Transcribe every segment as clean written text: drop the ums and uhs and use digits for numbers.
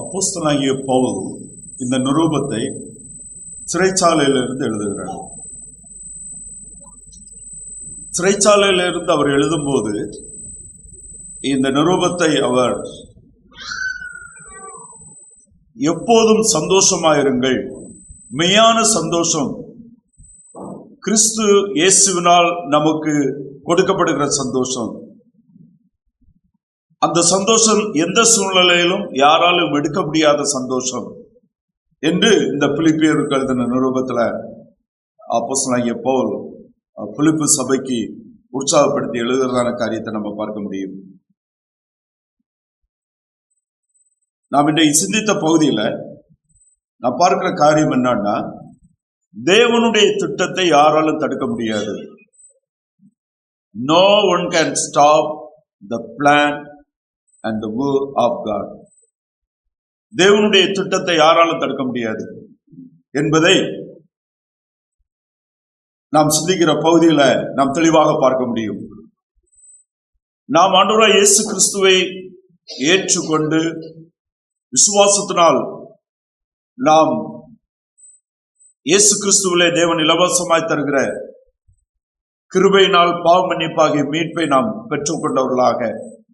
அப்போஸ்தலனாகிய பவுல் இந்த நிருபத்தை சிறைச்சாலையிலிருந்து எழுதுகிறார். சிறைச்சாலையிலிருந்து அவர் எழுதும்போது இந்த நிருபத்தை அவர் எப்போதும் சந்தோஷமாயிருங்கள், மெய்யான சந்தோஷம் கிறிஸ்து இயேசுவினால் நமக்கு கொடுக்கப்படுகிற சந்தோஷம், அந்த சந்தோஷம் எந்த சூழ்நிலையிலும் யாராலும் எடுக்க முடியாத சந்தோஷம் என்று இந்த பிலிப்பியருக்கு எழுதின நிருபத்துல அப்போஸ்தலனாகிய பவுல் பிலிப்பு சபைக்கு உற்சாகப்படுத்தி எழுதுறதான காரியத்தை நம்ம பார்க்க முடியும். நாம் இன்றைக்கு சிந்தித்த பகுதியில நான் பார்க்கிற காரியம் என்னன்னா, தேவனுடைய திட்டத்தை யாராலும் தடுக்க முடியாது. No one can stop the plan and the will of God. தேவனுடைய திட்டத்தை யாராலும் தடுக்க முடியாது என்பதை நாம் சிந்திக்கிற பகுதியில நாம் தெளிவாக பார்க்க முடியும். நாம் ஆண்டவராகிய இயேசு கிறிஸ்துவை ஏற்றுக்கொண்டு விசுவாசத்தினால் நாம் இயேசு கிறிஸ்துவிலே தேவன் இலவசமாய் தருகிற கிருபையினால் பாவ மன்னிப்பாகிய மீட்பை நாம் பெற்றுக்கொண்டவர்களாக,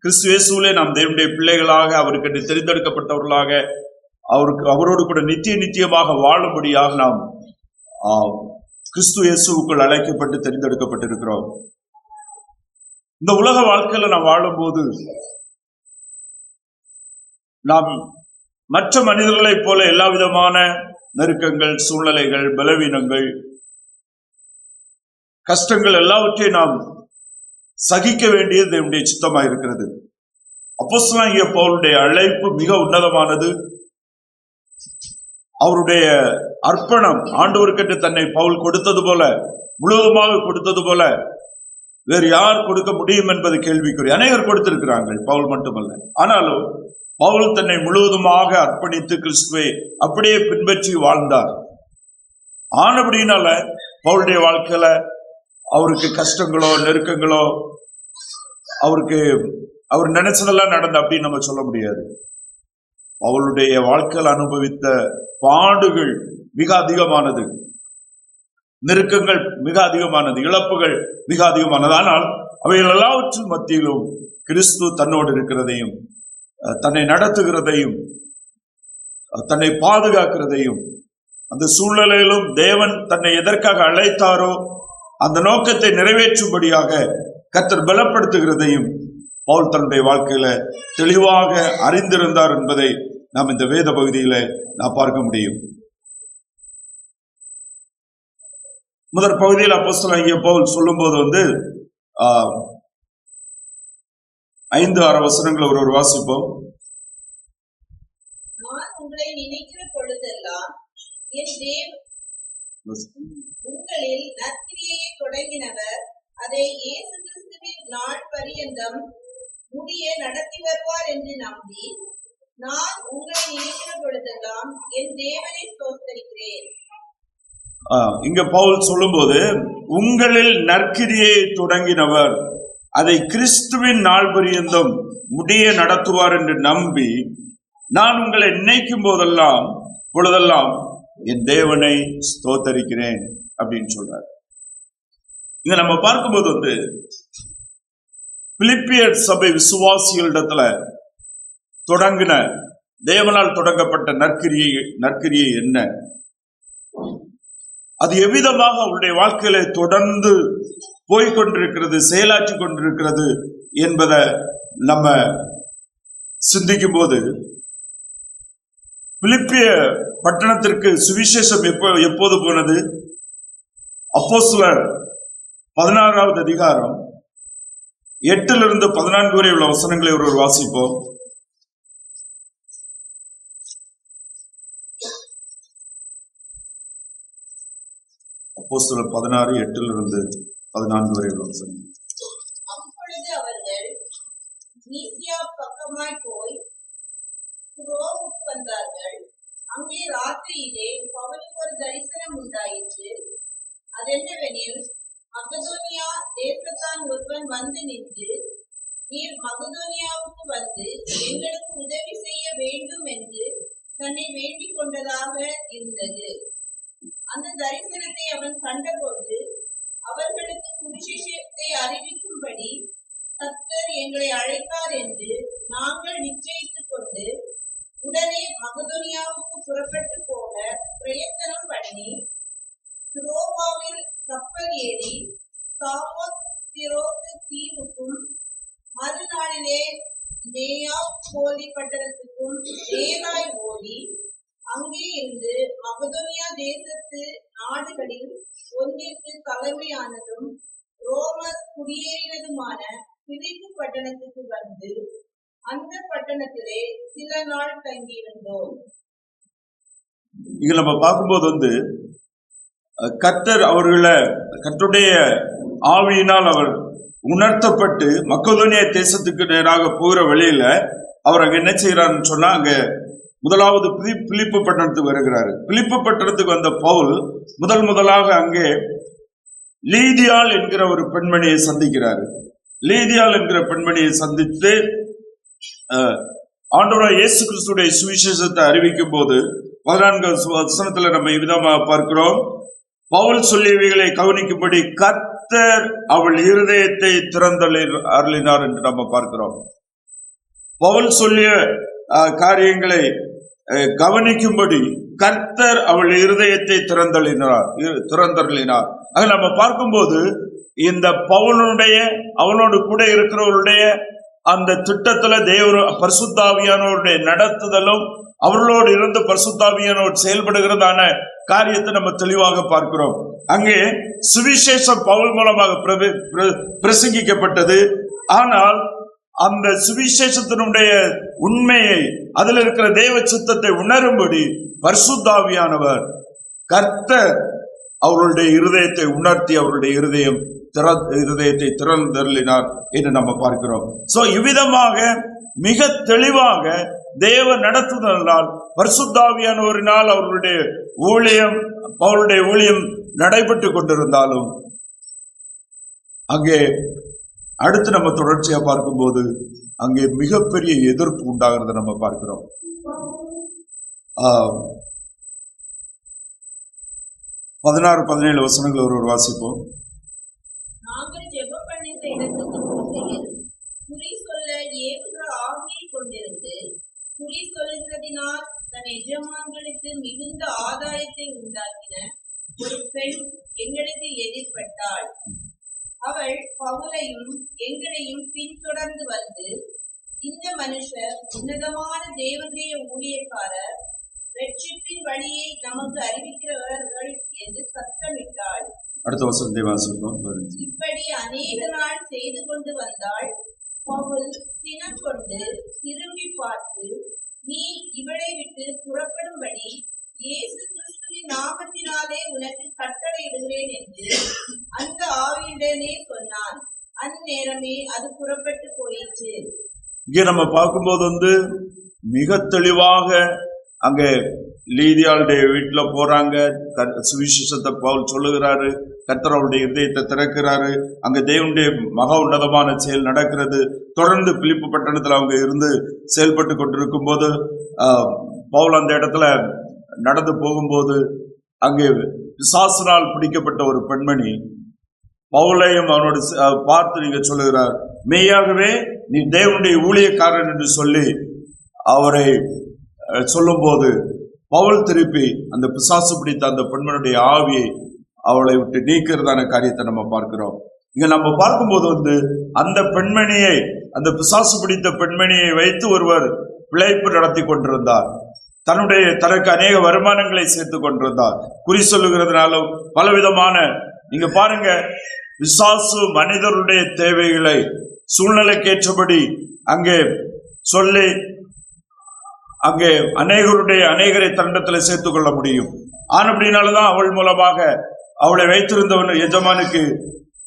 கிறிஸ்து இயேசுவிலே நாம் தேவனுடைய பிள்ளைகளாக, அவருக்கு தெரிந்தெடுக்கப்பட்டவர்களாக, அவரோடு கூட நித்தியமாக வாழும்படியாக நாம் கிறிஸ்து இயேசுவுக்குள் அழைக்கப்பட்டு தெரிந்தெடுக்கப்பட்டிருக்கிறோம். இந்த உலக வாழ்க்கையில நாம் வாழும்போது நாம் மற்ற மனிதர்களைப் போல எல்லா விதமான நெருக்கங்கள், சூழ்நிலைகள், பலவீனங்கள், கஷ்டங்கள் எல்லாவற்றையும் நாம் சகிக்க வேண்டியது தேவனுடைய சித்தமாக இருக்கிறது. அப்போஸ்தலனாகிய பவுலுடைய அழைப்பு மிக உன்னதமானது. அவருடைய அர்ப்பணம் ஆண்டவருக்கு தன்னை பவுல் கொடுத்தது போல, முழுவதுமாக கொடுத்தது போல வேறு யார் கொடுக்க முடியும் என்பது கேள்விக்குறி. அநேகர் கொடுத்திருக்கிறார்கள், பவுல் மட்டுமல்ல. ஆனாலும் பவுல் தன்னை முழுவதுமாக அர்ப்பணித்து கிறிஸ்துவை அப்படியே பின்பற்றி வாழ்ந்தார். ஆனபடினால பவுலுடைய வாழ்க்கையில அவருக்கு கஷ்டங்களோ நெருக்கங்களோ அவர் நினைச்சதெல்லாம் நடந்த அப்படின்னு நம்ம சொல்ல முடியாது. அவளுடைய வாழ்க்கையில் அனுபவித்த பாடுகள் மிக அதிகமானது, நெருக்கங்கள் மிக அதிகமானது, இழப்புகள் மிக அதிகமானது. ஆனால் அவைகள் எல்லாவற்றின் மத்தியிலும் கிறிஸ்து தன்னோடு இருக்கிறதையும், தன்னை நடத்துகிறதையும், தன்னை பாதுகாக்கிறதையும், அந்த சூழ்நிலையிலும் தேவன் தன்னை எதற்காக அழைத்தாரோ அந்த நோக்கத்தை நிறைவேற்றும்படியாக கர்த்தர் பலப்படுத்துகிறதையும் பவுல் தன்னுடைய வாழ்க்கையில தெளிவாக அறிந்திருந்தார் என்பதை நாம் இந்த வேத பகுதியில நாம் பார்க்க முடியும். முதற் பகுதியில் அப்போஸ்தலனாகிய பவுல் சொல்லும் போது 5-6 வசனங்களை ஒரு வாசிப்போம். உங்களை நினைக்கிற பொழுதெல்லாம் உங்களில் நற்கிரியையை தொடங்கினவர் அதை இயேசு கிறிஸ்துவின் நாள் பரியந்தம் முடிய நடத்தி வருவார் என்று நம்பி, நான் உங்களை நினைக்கிற பொழுதெல்லாம் என் தேவனை ஸ்தோத்திரிக்கிறேன். இங்க பவுல் சொல்லும்போது உங்களில் நற்கிரியை தொடங்கினவர் அதை கிறிஸ்துவின் நாள் பரியந்தம் முடிய நடத்துவார் என்று நம்பி, நான் உங்களை நினைக்கும் பொழுதெல்லாம் என் தேவனை ஸ்தோத்தரிக்கிறேன் அப்படின்னு சொல்றார். இங்க நம்ம பார்க்கும்போது பிலிப்பியர் சபை விசுவாசிகளிடத்துல தொடங்கின தேவனால் தொடங்கப்பட்ட நற்கிரியை என்ன, அது எவ்விதமாக அவருடைய வாழ்க்கையில தொடர்ந்து போய்கொண்டிருக்கிறது, செயலாற்றி கொண்டிருக்கிறது என்பதை நம்ம சிந்திக்கும் போது, பிலிப்பிய பட்டணத்திற்கு சுவிசேஷம் எப்போது போனது? அப்போஸ்தலர் 16வது அதிகாரம் 8 - 14 வரை உள்ள வசனங்களை ஒருவர் வாசிப்போம். அப்போஸ்தலர் 16 8 - 14 வரை உள்ள வசனங்கள். அப்பொழுது அவர்கள் மீசியா பக்கமாய் போய் துரோவுக்கு வந்தார்கள். அங்கே ராத்திரியிலே பவுலுக்கு ஒரு தரிசனம் உண்டாயிற்று. அதென்னவெனில், மக்கதோனியா தேசத்தான் ஒருவன் வந்து நின்று, நீர் மக்கதோனியாவுக்கு வந்து எங்களுக்கு உதவி செய்ய வேண்டும் என்று தன்னை வேண்டிக் கொண்டதாக இருந்தது. அந்த தரிசனத்தை அவன் கண்டபோது அவர்களுக்கு சுவிசேஷத்தை அறிவிக்கும்படி கர்த்தர் எங்களை அழைத்தார் என்று நாங்கள் நிச்சயித்துக் கொண்டு உடனே மகதோனியாவுக்கு புறப்பட்டு போக பிரயத்தனம் பண்ணி துரோவாவில் கப்பல் ஏறி சாமோத்திரோத்து தீவுக்கும் மறுநாளிலே நேயாப்போலி பட்டணத்துக்கும் நேராய் ஓடி அங்கே இருந்து மகதோனியா தேசத்து நாடுகளில் ஒன்றிற்கு தலைமையானதும் ரோமர் குடியேறினதுமான பிலிப்பு பட்டணத்துக்கு வந்து அந்த பட்டணத்திலே சில நாள் தங்கியிருந்தோம். இங்க நம்ம பார்க்கும்போது கர்த்தர் அவர்களை கர்த்தருடைய ஆவியினால் அவர் உணர்த்தப்பட்டு மக்கதோனியா தேசத்துக்கு நேராக போகிற வழியில அவர் அங்க என்ன செய்யறாருன்னு சொன்னா, அங்க முதலாவது பிலிப்பு பட்டணத்துக்கு வருகிறாரு. பிலிப்பு பட்டணத்துக்கு வந்த பவுல் முதலாக அங்கே லீதியாள் என்கிற ஒரு பெண்மணியை சந்திக்கிறாரு. லீதியாள் என்கிற பெண்மணியை சந்தித்து ஆண்டவராகிய இயேசு கிறிஸ்துடைய சுவிசேஷத்தை அறிவிக்கும் போது 14 வசனத்துல நம்ம விதமாக பார்க்கிறோம், பவுல் சொல்லியவைகளை கவனிக்கும்படி கர்த்தர் அவள் இருதயத்தை திறந்தருளினார் என்று நம்ம பார்க்கிறோம். பவுல் சொல்லிய காரியங்களை கவனிக்கும்படி கர்த்தர் அவள் இருதயத்தை திறந்தருளினார். ஆக நம்ம பார்க்கும்போது இந்த பவுலுடைய அவனோடு கூட இருக்கிறவருடைய அந்த திட்டத்துல தேவ பரிசுத்தாவியானவருடைய நடத்துதலும் அவர்களோடு இருந்து பரிசுத்தாவியானவர் செயல்படுகிறதான காரியத்தை நம்ம தெளிவாக பார்க்கிறோம். அங்கே சுவிசேஷம் பவுல் மூலமாக பிரசங்கிக்கப்பட்டது. ஆனால் அந்த சுவிசேஷத்தினுடைய உண்மையை, அதில் இருக்கிற தேவ சித்தத்தை உணரும்படி பரிசுத்தாவியானவர் கர்த்தர் அவர்களுடைய இருதயத்தை உணர்த்தி அவருடைய இருதயத்தை திறந்தருளினார் என்று நம்ம பார்க்கிறோம். சோ இவ்விதமாக மிக தெளிவாக தேவ நடத்துதலால் பரிசுத்தாவியானவரினால் அவர்களுடைய ஊழியம் நடைபெற்று கொண்டிருந்தாலும் அங்கே அடுத்து நம்ம தொடர்ச்சியா பார்க்கும்போது அங்கே மிகப்பெரிய எதிர்ப்பு உண்டாகிறத நம்ம பார்க்கிறோம். 16-17 வசனங்கள் ஒருவர் வாசிப்போம். நாங்கள் ஜெபம் பண்ணுகிற இடத்துக்கு போகையில் குறி சொல்ல ஏவுகிற ஆவியை கொண்டிருந்து குறி சொல்லுகிறதினால் தன் எஜமான்களுக்கு மிகுந்த ஆதாயத்தை உண்டாக்கின ஒரு பெண் எங்களுக்கு எதிர்பட்டாள். அவள் பவுலையும் எங்களையும் பின்தொடர்ந்து வந்து, இந்த மனுஷர் உன்னதமான தேவனுடைய ஊழியக்காரர், ரட்சிப்பின் வழியை நமக்கு அறிவிக்கிறவர்கள் என்று சத்தமிட்டாள். அடுத்த வசனத்தை வாசிப்போம். இப்படி அநேக நாள் செய்து கொண்டு வந்தாள். பவுல் சினம் கொண்டு திரும்பி பார்த்து, நீ இவளை விட்டு புறப்படும்படி இயேசு கிறிஸ்துவின் நாமத்தினாலே உனக்கு கட்டளையிடுகிறேன் என்று அந்த ஆவியுடனே சொன்னான். அந்நேரமே அது புறப்பட்டு போயிற்று. இங்கே நம்ம பார்க்கும்போது மிக தெளிவாக அங்கே லீதியாளுடைய வீட்டுல போறாங்க. சுவிசேஷத்தை பவுல் சொல்லுகிறாரு. கர்த்தர் அவருடைய இதயத்தை திறக்கிறாரு. அங்க தேவனுடைய மகா உன்னதமான செயல் நடக்கிறது. தொடர்ந்து பிலிப்பு பட்டணத்துல அவங்க இருந்து செயல்பட்டு கொண்டிருக்கும் போது பவுல் அந்த இடத்துல நடந்து போகும்போது அங்கே பிசாசினால் பிடிக்கப்பட்ட ஒரு பெண்மணி பவுலையும் அவனோடு பார்த்து நீங்க சொல்லுகிறார், மெய்யாகவே நீ தேவனுடைய ஊழியக்காரன் என்று சொல்லி அவரை சொல்லும் போது பவுல் திருப்பி அந்த பிசாசு பிடித்த அந்த பெண்மனுடைய ஆவியை அவளை விட்டு நீக்கிறதான காரியத்தை நம்ம பார்க்கிறோம். இங்க நம்ம பார்க்கும்போது அந்த பெண்மணியை, அந்த பிசாசு பிடித்த பெண்மணியை வைத்து ஒருவர் பிழைப்பு நடத்தி கொண்டிருந்தார். தனக்கு அநேக வருமானங்களை சேர்த்து கொண்டிருந்தார். குறி சொல்லுகிறதுனாலும் பலவிதமான, நீங்க பாருங்க, பிசாசு மனிதருடைய தேவைகளை சூழ்நிலைக்கேற்றபடி அங்கே சொல்லி அங்கே அநேகரை தண்டத்தில் சேர்த்துக் கொள்ள முடியும். ஆனபடினாலதான் அவள் மூலமாக அவளை வைத்திருந்தவன் எஜமானுக்கு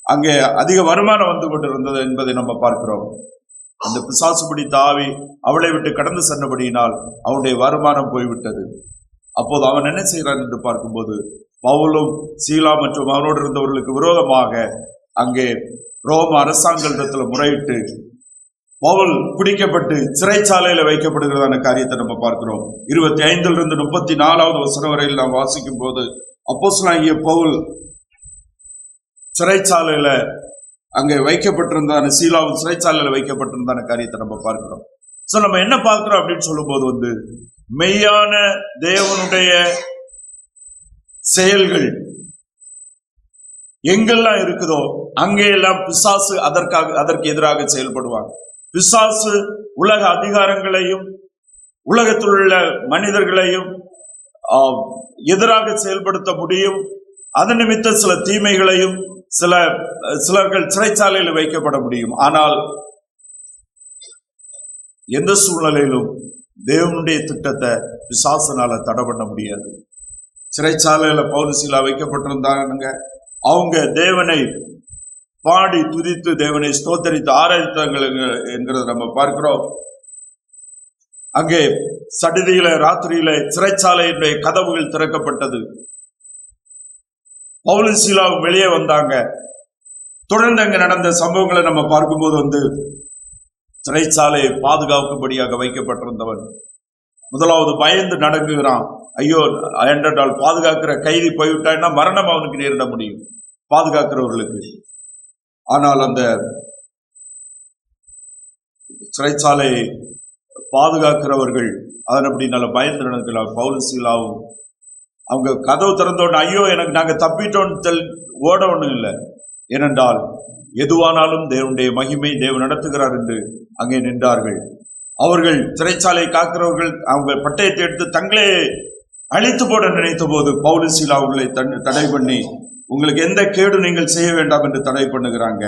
அங்கே அதிக வருமானம் வந்து கொண்டிருந்தது என்பதை நம்ம பார்க்கிறோம். அந்த பிசாசு பிடித்த ஆவி அவளை விட்டு கடந்து சென்றபடியினால் அவனுடைய வருமானம் போய்விட்டது. அப்போது அவன் என்ன செய்கிறான் என்று பார்க்கும்போது பவுலும் சீலா மற்றும் அவனோடு இருந்தவர்களுக்கு விரோதமாக அங்கே ரோம அரசாங்கத்தில் முறையிட்டு பவுல் பிடிக்கப்பட்டு சிறைச்சாலையில வைக்கப்படுகிறதான காரியத்தை நம்ம பார்க்கிறோம். 25 34 வசனம் வரையில் நாம் வாசிக்கும் போது அப்போஸ்தலனாகிய பவுல் சிறைச்சாலையில அங்கே வைக்கப்பட்டிருந்தான, சீலாவும் சிறைச்சாலையில வைக்கப்பட்டிருந்தான காரியத்தை நம்ம பார்க்கிறோம். சோ நம்ம என்ன பார்க்கிறோம் அப்படின்னு சொல்லும் போது மெய்யான தேவனுடைய செயல்கள் எங்கெல்லாம் இருக்குதோ அங்கெல்லாம் பிசாசு அதற்கு எதிராக செயல்படுவாங்க. பிசாசு உலக அதிகாரங்களையும் உலகத்தில் உள்ள மனிதர்களையும் எதிராக செயல்படுத்த முடியும். அதன் நிமித்த சில தீமைகளையும் சிலர்கள் சிறைச்சாலையில் வைக்கப்பட முடியும். ஆனால் எந்த சூழ்நிலையிலும் தேவனுடைய திட்டத்தை பிசாசனால தடை பண்ண முடியாது. சிறைச்சாலையில பவுல் சீலா வைக்கப்பட்டிருந்தாங்க. அவங்க தேவனை பாடி துதித்து தேவனை ஸ்தோத்தரித்து ஆராதித்தாங்க என்கிறத நம்ம பார்க்கிறோம். அங்கே சடிதியில ராத்திரியில சிறைச்சாலையினுடைய கதவுகள் திறக்கப்பட்டது. பவுல் சீலாவும் வெளியே வந்தாங்க. தொடர்ந்து அங்க நடந்த சம்பவங்களை நம்ம பார்க்கும்போது சிறைச்சாலையை பாதுகாக்கும்படியாக வைக்கப்பட்டிருந்தவன் முதலாவது பயந்து நடங்குகிறான். ஐயோ, என்றால் பாதுகாக்கிற கைதி போய்விட்டான்னா மரணம் அவனுக்கு நேரிட முடியும் பாதுகாக்கிறவர்களுக்கு. ஆனால் அந்த சிறைச்சாலையை பாதுகாக்கிறவர்கள் அதன் அப்படி நல்ல பயந்து நடக்கிறார். பவுல் சீலாவும் அவங்க கதவு திறந்தோன்னு ஐயோ எனக்கு நாங்க தப்பிட்டோன்னு ஓட ஒண்ணும் இல்லை. ஏனென்றால் எதுவானாலும் தேவனுடைய மகிமை தேவன் நடத்துகிறார் என்று அங்கே நின்றார்கள். அவர்கள் சிறைச்சாலை காக்கிறவர்கள் அவங்க பட்டயத்தை எடுத்து தங்களே அழித்து போட நினைத்த போது பவுல் சீலா அவர்களை தடை பண்ணி உங்களுக்கு எந்த கேடு நீங்கள் செய்ய வேண்டாம் என்று தடை பண்ணுகிறாங்க.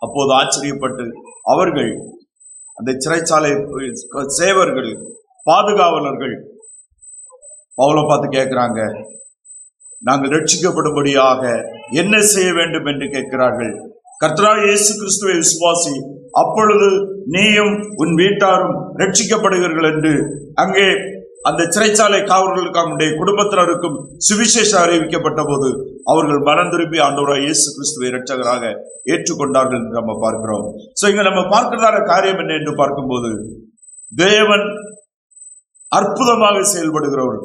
அப்போது ஆச்சரியப்பட்டு அவர்கள் அந்த சிறைச்சாலை சேவர்கள் பாதுகாவலர்கள் பவுலை பார்த்து கேட்கிறாங்க, நாங்கள் ரட்சிக்கப்படும்படியாக என்ன செய்ய வேண்டும் என்று கேட்கிறார்கள். கர்த்தராகிய இயேசு கிறிஸ்துவை விசுவாசி, அப்பொழுது நீயும் உன் வீட்டாரும் ரட்சிக்கப்படுவீர்கள் என்று அங்கே அந்த சிறைச்சாலை காவலர்களுக்கு அவருடைய குடும்பத்தினருக்கும் சுவிசேஷம் அறிவிக்கப்பட்ட போது அவர்கள் மனம் திரும்பி ஆண்டவராகிய இயேசு கிறிஸ்துவை இரட்சகராக ஏற்றுக்கொண்டார்கள் என்று நம்ம பார்க்கிறோம். சோ இங்க நம்ம பார்க்கிறதான காரியம் என்ன என்று பார்க்கும்போது தேவன் அற்புதமாக செயல்படுகிறவர்,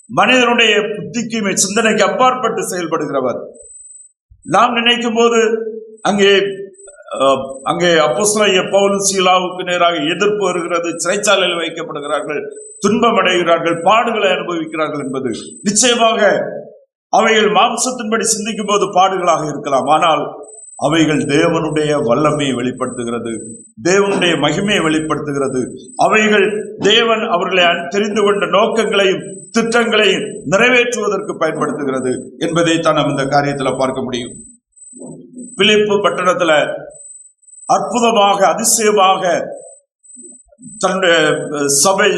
மனிதனுடைய புத்திக்கு சிந்தனைக்கு அப்பாற்பட்டு செயல்படுகிறவர். நாம் நினைக்கும் போது அங்கே அப்போஸ்தலனாகிய பவுல் சீலாவுக்கு நேராக எதிர்ப்பு வருகிறது. சிறைச்சாலையில் வைக்கப்படுகிறார்கள், துன்பம் அடைகிறார்கள், பாடுகளை அனுபவிக்கிறார்கள் என்பது நிச்சயமாக அவைகள் மாம்சத்தின்படி சிந்திக்கும் போது பாடுகளாக இருக்கலாம். ஆனால் அவைகள் தேவனுடைய வல்லமையை வெளிப்படுத்துகிறது, தேவனுடைய மகிமையை வெளிப்படுத்துகிறது. அவைகள் தேவன் அவர்களை தெரிந்து கொண்ட நோக்கங்களையும் திட்டங்களையும் நிறைவேற்றுவதற்கு பயன்படுத்துகிறது என்பதைத்தான் நாம் இந்த காரியத்தில் பார்க்க முடியும். பிலிப்பு பட்டணத்துல அற்புதமாக அதிசயமாக தன்னுடைய சபை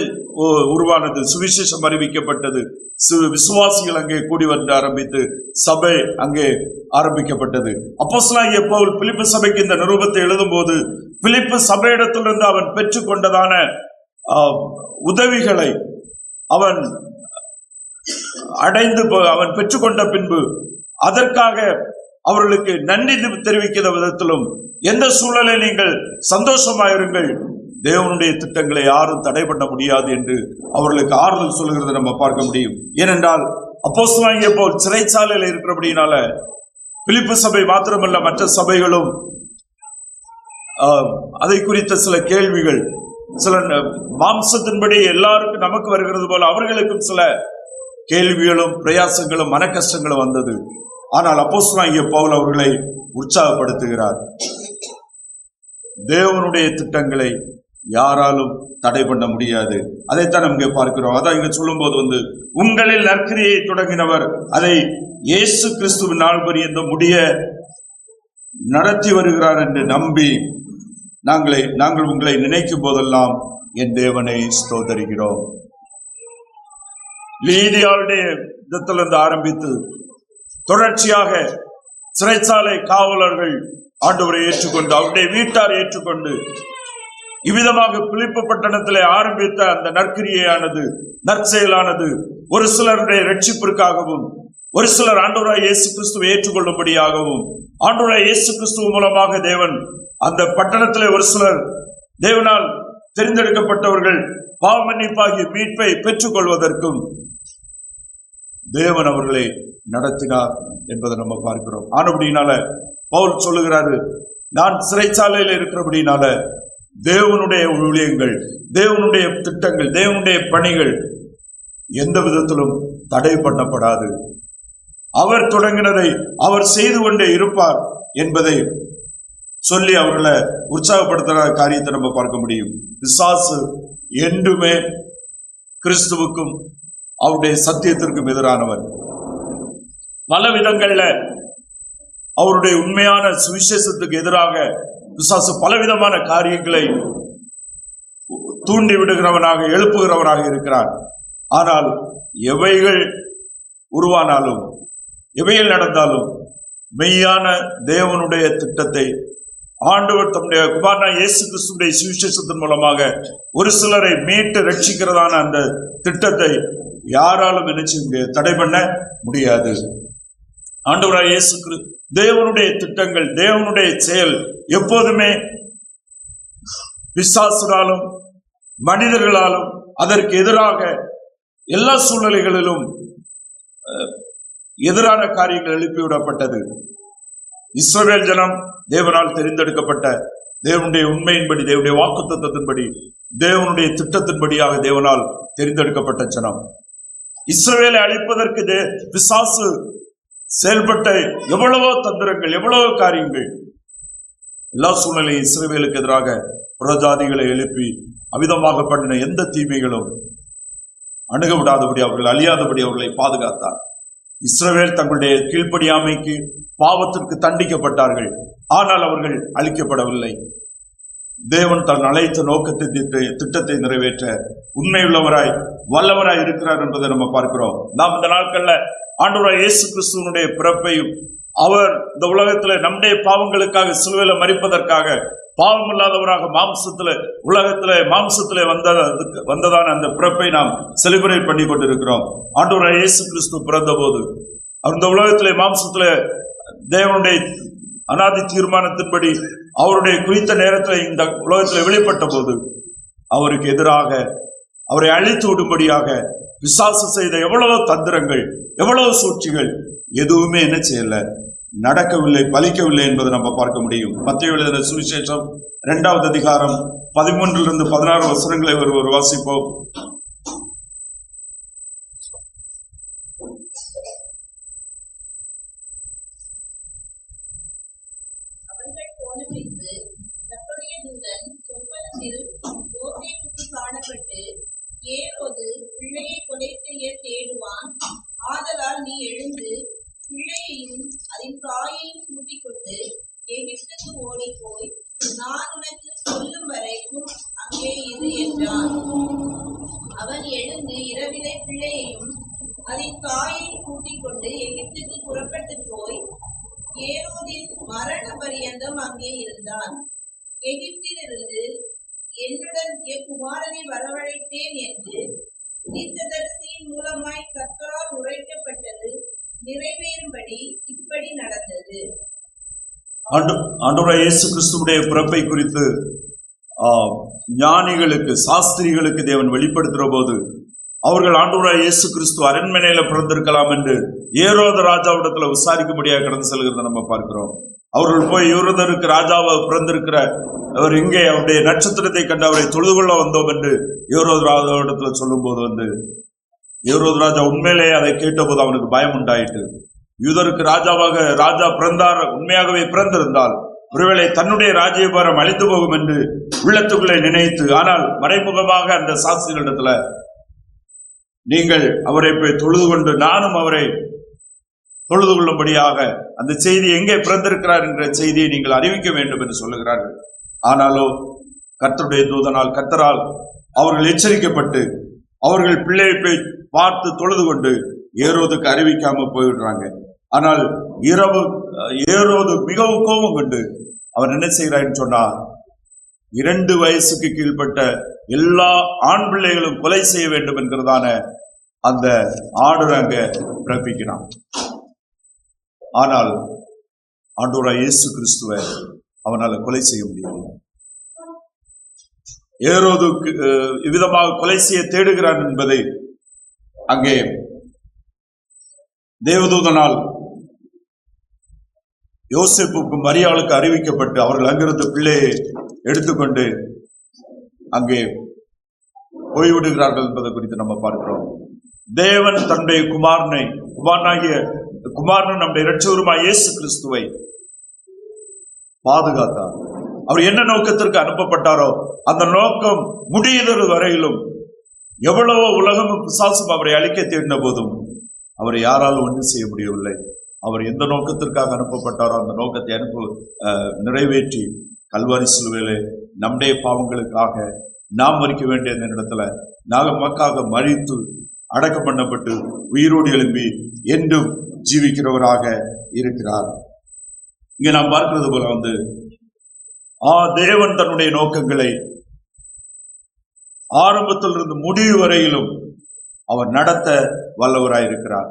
உருவானது, சுவிசேஷம் அறிவிக்கப்பட்டது, விசுவாசிகள் அங்கே கூடி வந்து ஆரம்பித்து சபை அங்கே ஆரம்பிக்கப்பட்டது. அப்போஸ்தலனாகிய பவுல் பிலிப்பு சபைக்கு இந்த நிருபத்தை எழுதும் போது பிலிப்பு சபையிடத்திலிருந்து அவன் பெற்றுக்கொண்டதான உதவிகளை அவன் பெற்றுக்கொண்ட பின்பு அதற்காக அவர்களுக்கு நன்றி தெரிவிக்கிற விதத்திலும் எந்த சூழலை நீங்கள் சந்தோஷமாயிருங்கள், தேவனுடைய திட்டங்களை யாரும் தடை பண்ண முடியாது என்று அவர்களுக்கு ஆறுதல் சொல்லுகிறதை நம்ம பார்க்க முடியும். ஏனென்றால் அப்போஸ்தலனாகிய பவுல் சிறைச்சாலையில் இருக்கிறபடினால பிலிப்பு சபை மாத்திரமல்ல மற்ற சபைகளும் அதை குறித்த சில கேள்விகள், சில மாம்சத்தின்படி எல்லாருக்கும் நமக்கு வருகிறது போல அவர்களுக்கும் சில கேள்விகளும் பிரயாசங்களும் மன கஷ்டங்களும் வந்தது. ஆனால் அப்போஸ்தலனாகிய பவுல் அவர்களை உற்சாகப்படுத்துகிறார். தேவனுடைய திட்டங்களை யாராலும் தடை பண்ண முடியாது. அதைத்தான் நம்ம இங்கே பார்க்கிறோம். அதான் இங்க சொல்லும் போது உங்களில் நற்கிரியை தொடங்கினவர் அதை இயேசு கிறிஸ்துவின் நாள் பரியந்த முடிய நடத்தி வருகிறார் என்று நம்பி நாங்கள் உங்களை நினைக்கும் போதெல்லாம் என் தேவனை ஸ்தோத்தரிக்கிறோம். லீதியாளுடைய யுத்தத்திலிருந்து ஆரம்பித்து தொடர்ச்சியாக சிறைச்சாலை காவலர்கள் ஆண்டவரை ஏற்றுக்கொண்டு அவருடைய வீட்டார் ஏற்றுக்கொண்டு இவ்விதமாக பிலிப்பு பட்டணத்திலே ஆரம்பித்த அந்த நற்கிரியையானது, நற்செயலானது ஒரு சிலருடைய ரட்சிப்பிற்காகவும் ஒரு சிலர் ஆண்டவராய் இயேசு கிறிஸ்துவை ஏற்றுக்கொள்ளும்படியாகவும் ஆண்டவராய் இயேசு கிறிஸ்துவ மூலமாக தேவன் அந்த பட்டணத்திலே ஒரு சிலர் தேவனால் தெரிந்தெடுக்கப்பட்டவர்கள் பாவ மன்னிப்பாகிய மீட்பை பெற்றுக் கொள்வதற்கும் தேவன் அவர்களை நடத்தினார் என்பதை நம்ம பார்க்கிறோம். ஆனபடினால பவுல் சொல்லுகிறாரு, நான் சிறைச்சாலையில் இருக்கிறபடினால தேவனுடைய ஊழியங்கள், தேவனுடைய திட்டங்கள், தேவனுடைய பணிகள் எந்த விதத்திலும் தடை பண்ணப்படாது. அவர் தொடங்கினதை அவர் செய்து கொண்டே இருப்பார் என்பதை சொல்லி அவர்களை உற்சாகப்படுத்துற காரியத்தை நம்ம பார்க்க முடியும். பிசாசு என்றுமே கிறிஸ்துவுக்கும் அவருடைய சத்தியத்திற்கும் எதிரானவர். பல விதங்கள்ல அவருடைய உண்மையான சுவிசேஷத்துக்கு எதிராக பிசாசு பலவிதமான காரியங்களை தூண்டி விடுகிறவனாக, எழுப்புகிறவனாக இருக்கிறான். ஆனால் எவைகள் உருவானாலும், எவைகள் நடந்தாலும் மெய்யான தேவனுடைய திட்டத்தை ஆண்டவர் தம்முடைய குமாரனாகிய இயேசு கிறிஸ்துவின் சுவிசேஷத்தின் மூலமாக ஒரு சிலரை மீட்டு ரட்சிக்கிறதான அந்த திட்டத்தை யாராலும் நினைச்சு தடை பண்ண முடியாது. ஆண்டவராகிய இயேசு கிறிஸ்து தேவனுடைய திட்டங்கள், தேவனுடைய செயல் எப்போதுமே பிசாசுகளாலும் மனிதர்களாலும் அதற்கு எதிராக எல்லா சூழ்நிலைகளிலும் எதிரான காரியங்கள் எழுப்பிவிடப்பட்டது. இஸ்ரவேல் ஜனம் தேவனால் தெரிந்தெடுக்கப்பட்ட தேவனுடைய உண்மையின்படி, தேவனுடைய வாக்குத்தத்தத்தின்படி, தேவனுடைய திட்டத்தின்படியாக தேவனால் தெரிந்தெடுக்கப்பட்ட ஜனம். இஸ்ரவேலை அழிப்பதற்கு பிசாசு செயல்பட்ட எவ்வளவோ தந்திரங்கள், எவ்வளவோ காரியங்கள், எல்லா சூழ்நிலையும் இஸ்ரவேலுக்கு எதிராக புறஜாதிகளை எழுப்பி அவிதமாக பண்ணின எந்த தீமைகளும் அணுக விடாதபடி, அவர்கள் அழியாதபடி அவர்களை பாதுகாத்தார். இஸ்ரவேல் தங்களுடைய கீழ்ப்படியாமைக்கு, பாவத்திற்கு தண்டிக்கப்பட்டார்கள். ஆனால் அவர்கள் அழிக்கப்படவில்லை. தேவன் தன் அழைத்த நோக்கத்தை, திட்டத்தை நிறைவேற்ற உண்மையுள்ளவராய் வல்லவராய் இருக்கிறார் என்பதை நம்ம பார்க்கிறோம். நாம் இந்த நாட்கள்ல ஆண்டவராய் இயேசு கிறிஸ்துவனுடைய பிறப்பையும், அவர் இந்த உலகத்துல நம்முடைய பாவங்களுக்காக சிலுவையில மரிப்பதற்காக பாவம் இல்லாதவராக மாம்சத்திலே வந்ததான அந்த பிறப்பை நாம் செலிபிரேட் பண்ணி கொண்டிருக்கிறோம். ஆண்டவராய் இயேசு கிறிஸ்து பிறந்த போது அந்த உலகத்திலே மாம்சத்திலே தேவனுடைய அநாதி தீர்மானத்தின்படி அவருடைய குறித்த நேரத்தில் இந்த உலகத்தில் வெளிப்பட்ட போது அவருக்கு எதிராக, அவரை அழித்து விடும்படியாக பிசாசு செய்த எவ்வளவு தந்திரங்கள், எவ்வளவு சூழ்ச்சிகள், எதுவுமே என்ன செய்யல, நடக்கவில்லை, பலிக்கவில்லை என்பதை நம்ம பார்க்க முடியும். மத்தேயு எழுதின சுவிசேஷம் 2வது அதிகாரம் 13 to 16 வசனங்களை ஒரு வாசிப்போம். காணப்பட்டு ஏரோது பிள்ளையை கொலை செய்ய தேடுவான். ஆதலால் நீ எழுந்து பிள்ளையையும் அதன் தாயையும் கூட்டிக் கொண்டு எகிப்துக்கு ஓடி போய் நான் உனக்கு சொல்லும் வரைக்கும் அங்கே இரு என்றான். அவன் எழுந்து இரவிலே பிள்ளையையும் அதன் தாயையும் கூட்டிக் கொண்டு எகிப்துக்கு புறப்பட்டு போய் ஏரோதின் மரண பரியந்தம் அங்கே இருந்தான். எகிப்திலிருந்து என்னுடன் என் குமாரனை வரவழைத்தேன் என்று தீர்க்கதரிசியின் மூலமாய் கர்த்தரால் உரைக்கப்பட்டது நிறைவேறும்படி இப்படி நடந்தது. ஆண்டவராய் இயேசு கிறிஸ்துவுடைய பிறப்பை குறித்து ஞானிகளுக்கு, சாஸ்திரிகளுக்கு தேவன் வெளிப்படுத்துற போது அவர்கள் ஆண்டவராய் இயேசு கிறிஸ்து அரண்மனையில பிறந்திருக்கலாம் என்று ஏரோது ராஜாவிடத்துல விசாரிக்கும்படியாக கடந்து செல்கிறத நம்ம பார்க்கிறோம். அவர்கள் போய் யூரோதருக்கு ராஜாவை பிறந்திருக்கிற அவர் இங்கே அவருடைய நட்சத்திரத்தை கண்டு அவரை தொழுது கொள்ள வந்தோம் என்று ஏரோது ராஜாவிடத்துல சொல்லும் போது ஏரோது ராஜா உண்மையிலேயே அதை கேட்டபோது அவனுக்கு பயம் உண்டாயிட்டு, யூதருக்கு ராஜாவாக ராஜா பிறந்தார், உண்மையாகவே பிறந்திருந்தால் ஒருவேளை தன்னுடைய ராஜ்யபாரம் அழிந்து போகும் என்று உள்ளத்துக்குள்ளே நினைத்து, ஆனால் மறைமுகமாக அந்த சாஸ்திரிகளிடத்துல நீங்கள் அவரை போய் தொழுது கொண்டு நானும் அவரை தொழுது கொள்ளும்படியாக அந்த செய்தி எங்கே பிறந்திருக்கிறார் என்ற செய்தியை நீங்கள் அறிவிக்க வேண்டும் என்று சொல்லுகிறார்கள். ஆனாலோ கர்த்தருடைய தூதனால், கர்த்தரால் அவர்கள் எச்சரிக்கப்பட்டு அவர்கள் பிள்ளையை போய் பார்த்து தொழுது கொண்டு ஏரோதுக்கு அறிவிக்காம போயிடுறாங்க. ஆனால் ஏரோது மிகவும் கோபம் கொண்டு அவர் என்ன செய்கிறான்னு சொன்னா, 2 வயசுக்கு கீழ்பட்ட எல்லா ஆண் பிள்ளைகளும் கொலை செய்ய வேண்டும் என்கிறதான அந்த ஆர்டர் அங்க பிறப்பிக்கிறான். ஆனால் ஆண்டவராய் இயேசு கிறிஸ்துவை அவனால கொலை செய்ய முடியல. ஏரோது இவ்விதமாக கொலை செய்ய தேடுகிறான் என்பதை அங்கே தேவதூதனால் யோசேப்புக்கும் மரியாளுக்கு அறிவிக்கப்பட்டு அவர்கள் அங்கிருந்து பிள்ளையை எடுத்துக்கொண்டு அங்கே போய்விடுகிறார்கள் என்பதை குறித்து நம்ம பார்க்கிறோம். தேவன் தன்னுடைய குமாரன் நம்முடைய இரட்சகருமாய் இயேசு கிறிஸ்துவை பாதுகாத்தார். அவர் என்ன நோக்கத்திற்கு அனுப்பப்பட்டாரோ அந்த நோக்கம் முடியுதொரு வரையிலும் எவ்வளவோ உலகமும் பிசாசும் அவரை அழிக்க தேடின போதும் அவரை யாராலும் ஒன்றும் செய்ய முடியவில்லை. அவர் எந்த நோக்கத்திற்காக அனுப்பப்பட்டாரோ அந்த நோக்கத்தை நிறைவேற்றி கல்வாரி சிலுவையிலே நம்முடைய பாவங்களுக்காக நாம் மரிக்க வேண்டிய இந்த இடத்துல நமக்காக மரித்து அடக்கம் பண்ணப்பட்டு உயிரோடு எழும்பி என்றும் ஜீவிக்கிறவராக இருக்கிறார். இங்க நாம் பார்க்கிறது போல தேவன் தன்னுடைய நோக்கங்களை ஆரம்பத்திலிருந்து முடிவு வரையிலும் அவர் நடத்த வல்லவராயிருக்கிறார்.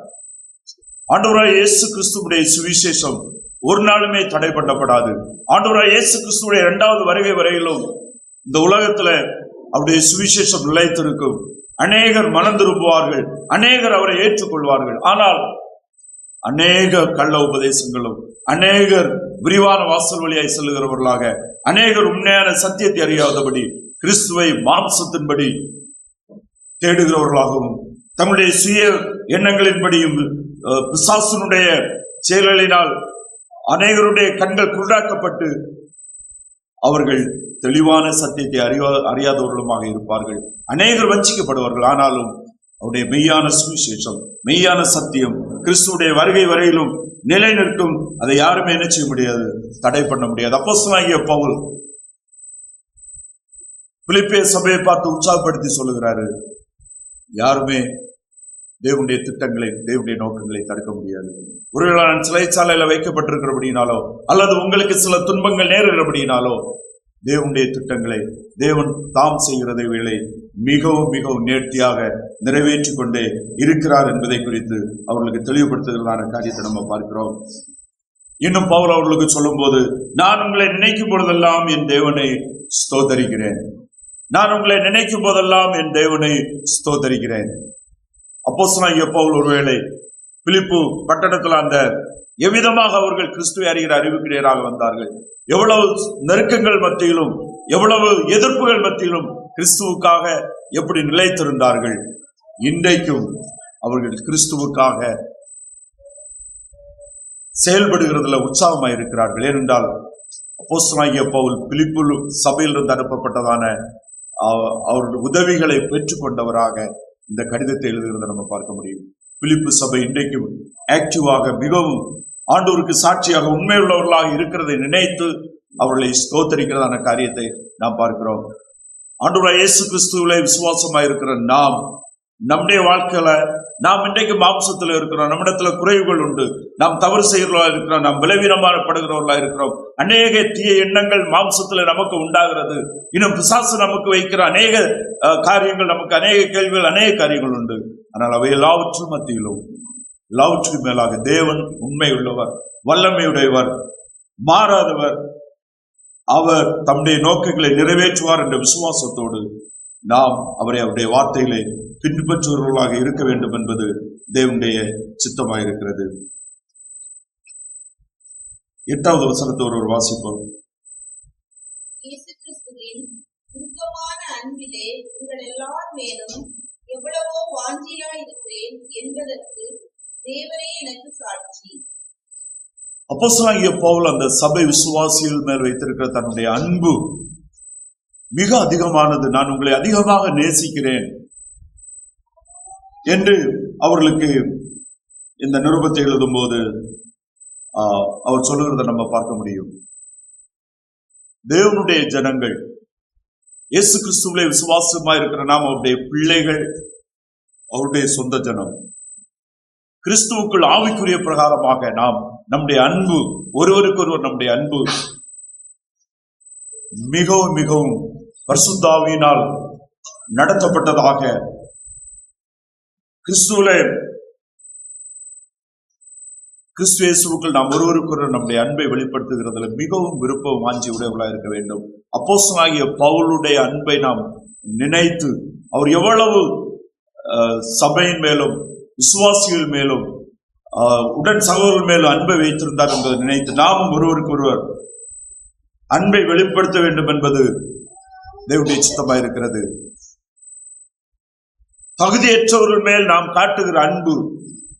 ஆண்டவராய் இயேசு கிறிஸ்துவுடைய சுவிசேஷம் ஒரு நாளுமே தடை பண்ணப்படாது. ஆண்டவராய் இயேசு கிறிஸ்துவுடைய 2வது வருகை வரையிலும் இந்த உலகத்துல அவருடைய சுவிசேஷம் நிலைத்திருக்கும். அநேகர் மனம் திரும்புவார்கள், அநேகர் அவரை ஏற்றுக்கொள்வார்கள். ஆனால் அநேக கள்ள உபதேசங்களும், அநேகர் விரிவான வாசல் வழியாய் செல்லுகிறவர்களாக, அநேகர் உண்மையான சத்தியத்தை அறியாதபடி கிறிஸ்துவை மாம்சத்தின்படி தேடுகிறவர்களாகவும் தங்களுடைய சுய எண்ணங்களின்படியும் பிசாசுனுடைய செயல்களினால் அநேகருடைய கண்கள் குருடாக்கப்பட்டு அவர்கள் தெளிவான சத்தியத்தை அறியாதவர்களுமாக இருப்பார்கள். அநேகர் வஞ்சிக்கப்படுவார்கள். ஆனாலும் அவருடைய மெய்யான சுவிசேஷம், மெய்யான சத்தியம் கிறிஸ்துவுடைய வருகை வரையிலும் நிலை நிற்கும். அதை யாருமே என்ன செய்ய முடியாது, தடை பண்ண முடியாது. அப்போஸ்தலனாகிய பவுல் பிலிப்பிய சபையை பார்த்து உற்சாகப்படுத்தி சொல்லுகிறாரு, யாருமே தேவனுடைய திட்டங்களை, தேவனுடைய நோக்கங்களை தடுக்க முடியாது. ஒருவேளை நான் சிறைச்சாலையில வைக்கப்பட்டிருக்கிறபடினாலோ அல்லது உங்களுக்கு சில துன்பங்கள் நேருகிறபடினாலோ தேவனுடைய திட்டங்களை தேவன் தாம் செய்கிறதை வேளை மிகவும் மிகவும் நேர்த்தியாக நிறைவேற்றி கொண்டே இருக்கிறார் என்பதை குறித்து அவர்களுக்கு தெளிவுபடுத்துகிறதான காரியத்தை நம்ம பார்க்கிறோம். இன்னும் பவுல் அவர்களுக்கு சொல்லும் போது, நான் உங்களை நினைக்கும் போதெல்லாம் என் தேவனை ஸ்தோத்தரிக்கிறேன், நான் உங்களை நினைக்கும் போதெல்லாம் என் தேவனை ஸ்தோத்தரிக்கிறேன். அப்போஸ்தலனாகிய பவுல் ஒருவேளை பிலிப்பு பட்டணத்தில் அந்த எவ்விதமாக அவர்கள் கிறிஸ்துவை அறிகிற அறிவுக்கிடையராக வந்தார்கள், எவ்வளவு நெருக்கங்கள் மத்தியிலும் எவ்வளவு எதிர்ப்புகள் மத்தியிலும் கிறிஸ்துவுக்காக எப்படி நிலைத்திருந்தார்கள். இன்றைக்கும் அவர்கள் கிறிஸ்துவுக்காக செயல்படுகிறதுல உற்சாகமாக இருக்கிறார்கள். ஏனென்றால் அப்போஸ்தலனாகிய பவுல் பிலிப்பு சபையிலிருந்து அனுப்பப்பட்டதான அவருடைய உதவிகளை பெற்றுக்கொண்டவராக இந்த கடிதத்தை எழுதுகிறத நம்ம பார்க்க முடியும். பிலிப்பு சபை இன்றைக்கும் ஆக்டிவாக மிகவும் ஆண்டவருக்கு சாட்சியாக உண்மையுள்ளவர்களாக இருக்கிறதை நினைத்து அவர்களை ஸ்தோத்தரிக்கிறதான காரியத்தை நாம் பார்க்கிறோம். ஆண்டவராய் இயேசு கிறிஸ்துவிலே விசுவாசமா இருக்கிற நாம், நம்முடைய வாழ்க்கையில நாம் இன்றைக்கு மாம்சத்துல இருக்கிறோம், நம்மிடத்துல குறைவுகள் உண்டு, நாம் தவறு செய்கிறவர்களா இருக்கிறோம், நாம் பலவீனமானப்படுகிறவர்களா இருக்கிறோம், அநேக தீய எண்ணங்கள் மாம்சத்துல நமக்கு உண்டாகிறது, இன்னும் பிசாசு நமக்கு வைக்கிற அநேக காரியங்கள், நமக்கு அநேக கேள்விகள், அநேக காரியங்கள் உண்டு. ஆனால் அவை எல்லாவற்றும் மத்தியிலும் எல்லாவற்றுக்கும் மேலாக தேவன் உண்மை உள்ளவர், வல்லமையுடையவர், மாறாதவர். அவர் தம்முடைய நோக்கங்களை நிறைவேற்றுவார் என்ற விசுவாசத்தோடு நாம் அவருடைய வார்த்தைகளை பின்பற்றுவர்களாக இருக்க வேண்டும் என்பது தேவனுடைய சித்தமாக இருக்கிறது. 8வது வசனத்தோடு ஒரு வாசிப்போம். இயேசு கிறிஸ்துவின் உருக்கமான அன்பிலே உங்கள் எல்லார் மேலும் எவ்வளவோ வாஞ்சியாய் இருக்கிறேன் என்பதற்கு தேவனே எனக்கு சாட்சி. அப்போஸ்தலனாகிய பவுல் அந்த சபை விசுவாசிகள் மேல் வைத்திருக்கிற தன்னுடைய அன்பு மிக அதிகமானது. நான் உங்களை அதிகமாக நேசிக்கிறேன் என்று அவர்களுக்கு இந்த நிருபத்தை எழுதும் போது அவர் சொல்லுகிறத நம்ம பார்க்க முடியும். தேவனுடைய ஜனங்கள், இயேசு கிறிஸ்துவிலே விசுவாசமா இருக்கிற நாம் அவருடைய பிள்ளைகள், அவருடைய சொந்த ஜனம். கிறிஸ்துவுக்குள் ஆவிக்குரிய பிரகாரமாக நாம் நம்முடைய அன்பு, ஒருவருக்கொருவர் நம்முடைய அன்பு மிகவும் மிகவும் பரிசுத்தாவியினால் நடத்தப்பட்டதாக, கிறிஸ்து இயேசுவுக்குள் நாம் ஒருவருக்கொருவர் நம்முடைய அன்பை வெளிப்படுத்துகிறதுல மிகவும் விருப்பம் வாஞ்சி உடையவர்களாக இருக்க வேண்டும். அப்போஸ்தலனாகிய பவுலுடைய அன்பை நாம் நினைத்து அவர் எவ்வளவு சபையின் மேலும் விசுவாசிகள் மேலும் உடன் சகோதரர்கள் மேலும் அன்பை வைத்திருந்தார் என்பதை நினைத்து நாமும் ஒருவருக்கு ஒருவர் அன்பை வெளிப்படுத்த வேண்டும் என்பது தேவனுடைய சித்தமாக இருக்கிறது. தகுதியற்றவர்கள் மேல் நாம் காட்டுகிற அன்பு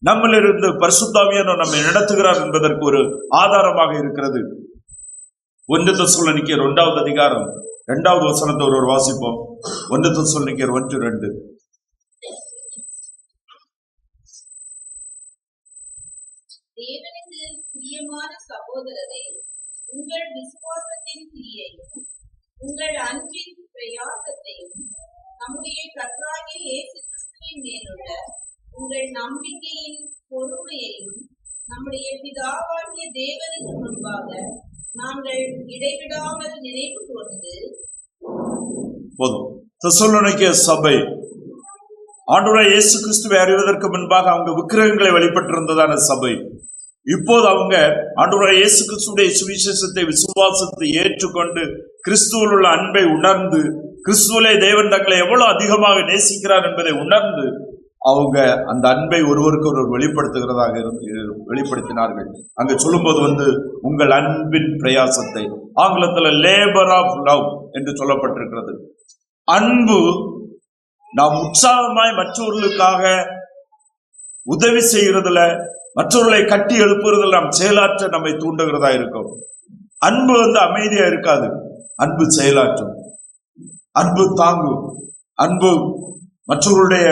நம்மளிருந்து பரிசுத்தாவியானவர் நம்மை நடத்துகிறார் என்பதற்கு ஒரு ஆதாரமாக இருக்கிறது. 1 தெசலோனிக்கேயர் 2வது அதிகாரம் 2வது வசனத்தை ஒருவர் வாசிப்போம். 1 தெசலோனிக்கேயர் 1:2. தேவனுக்கு பிரியமான சகோதரரே, உங்கள் விசுவாசத்தின் கிரியையும் உங்கள் அன்பின் பிரயாசத்தையும் நம்முடைய கர்த்தராகிய இயேசு கிறிஸ்துவின் மேலுள்ள உங்கள் நம்பிக்கையின் பொறுமையையும் நம்முடைய பிதாவாகிய தேவனுக்கு முன்பாக நாங்கள் இடைவிடாமல் நினைவு கூர்ந்து. போதும். தெசலோனிக்கே சபை ஆண்டவராகிய இயேசு கிறிஸ்துவை அறிவதற்கு முன்பாக அவங்க விக்கிரகங்களை வழிபட்டிருந்ததான சபை. இப்போது அவங்க ஆண்டவராகிய இயேசு கிறிஸ்துடைய சுவிசேஷத்தை விசுவாசத்தை ஏற்றுக்கொண்டு கிறிஸ்துவில் உள்ள அன்பை உணர்ந்து கிறிஸ்துவிலே தேவன் தங்களை எவ்வளவு அதிகமாக நேசிக்கிறார் என்பதை உணர்ந்து அவங்க அந்த அன்பை ஒருவருக்கு ஒருவர் வெளிப்படுத்தினார்கள். அங்க சொல்லும்போது உங்கள் அன்பின் பிரயாசத்தை, ஆங்கிலத்துல லேபர் ஆஃப் லவ் என்று சொல்லப்பட்டிருக்கிறது. அன்பு நாம் உற்சாகமாய் மற்றவர்களுக்காக உதவி செய்கிறதுல, மற்றவர்களை கட்டி எழுப்புறதுல நாம் செயலாற்ற நம்மை தூண்டுகிறதா இருக்கும். அன்பு அமைதியா இருக்காது, அன்பு செயலாற்றும், அன்பு தாங்கும், அன்பு மற்றவர்களுடைய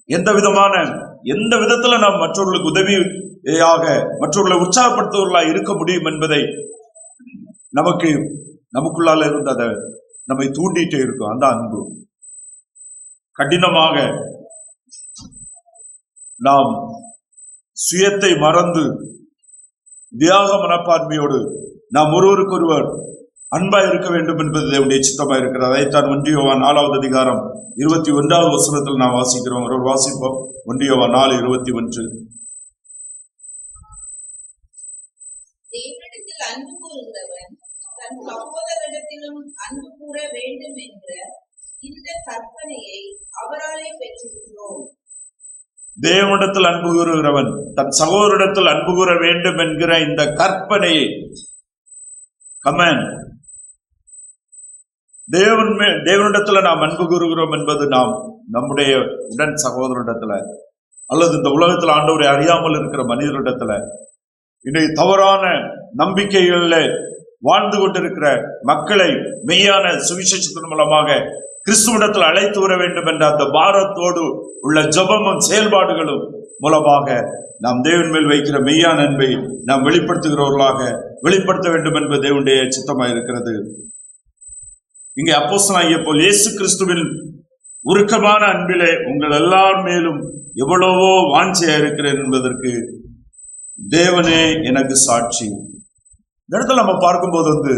எந்த விதத்துல நாம் மற்றவர்களுக்கு உதவியாக மற்றவர்களை உற்சாகப்படுத்துவர்களாக இருக்க முடியும் என்பதை நமக்குள்ளால இருந்து அதை நம்மை தூண்டிட்டே இருக்கும். அந்த அன்பு கடினமாக நாம் சுயத்தை மறந்து தியாக மனப்பான்மையோடு நாம் ஒருவருக்கொருவர் அன்பா இருக்க வேண்டும் என்பது தேவனுடைய சித்தமா இருக்கிறது. அதைத்தான் 1 யோவான் 4வது அதிகாரம் 21வது வசனத்தில் நாம் வாசிக்கிறோம். ஒரு வாசிப்போம். 1 யோவான் 4:21. தேவனிடத்தில் அன்பு கூறுகிறவன் தன் சகோதரரிடத்திலும் அன்பு கூற வேண்டும் என்ற இந்த கற்பனையை அவராலே பெற்றிருக்கிறோம். தேவனிடத்தில் அன்பு கூறுகிறவன் தன் சகோதரிடத்தில் அன்பு கூற வேண்டும் என்கிற இந்த கற்பனையை, கமெண்ட், தேவனிடத்துல நாம் அன்பு கூறுகிறோம் என்பது நாம் நம்முடைய உடன் சகோதரிடத்துல அல்லது இந்த உலகத்துல ஆண்டவரை அறியாமல் இருக்கிற மனிதரிடத்துல, இன்றைய தவறான நம்பிக்கைகள்ல வாழ்ந்து கொண்டிருக்கிற மக்களை மெய்யான சுவிசேஷத்தின் மூலமாக கிறிஸ்துவிடத்தில் அழைத்து வர வேண்டும் என்ற அந்த பாரத்தோடு உள்ள ஜெபமும் செயல்பாடுகளும் மூலமாக நாம் தேவன் மேல் வைக்கிற மெய்யான அன்பை நாம் வெளிப்படுத்துகிறவர்களாக வெளிப்படுத்த வேண்டும் என்பது தேவனுடைய சித்தமாக இருக்கிறது. இங்கே அப்போஸ்தலனாகிய பவுல் இயேசு கிறிஸ்துவின் உருக்கமான அன்பிலே உங்கள் எல்லார் மேலும் எவ்வளவோ வாஞ்சையா இருக்கிறேன் என்பதற்கு தேவனே எனக்கு சாட்சி. இந்த இடத்துல நம்ம பார்க்கும்போது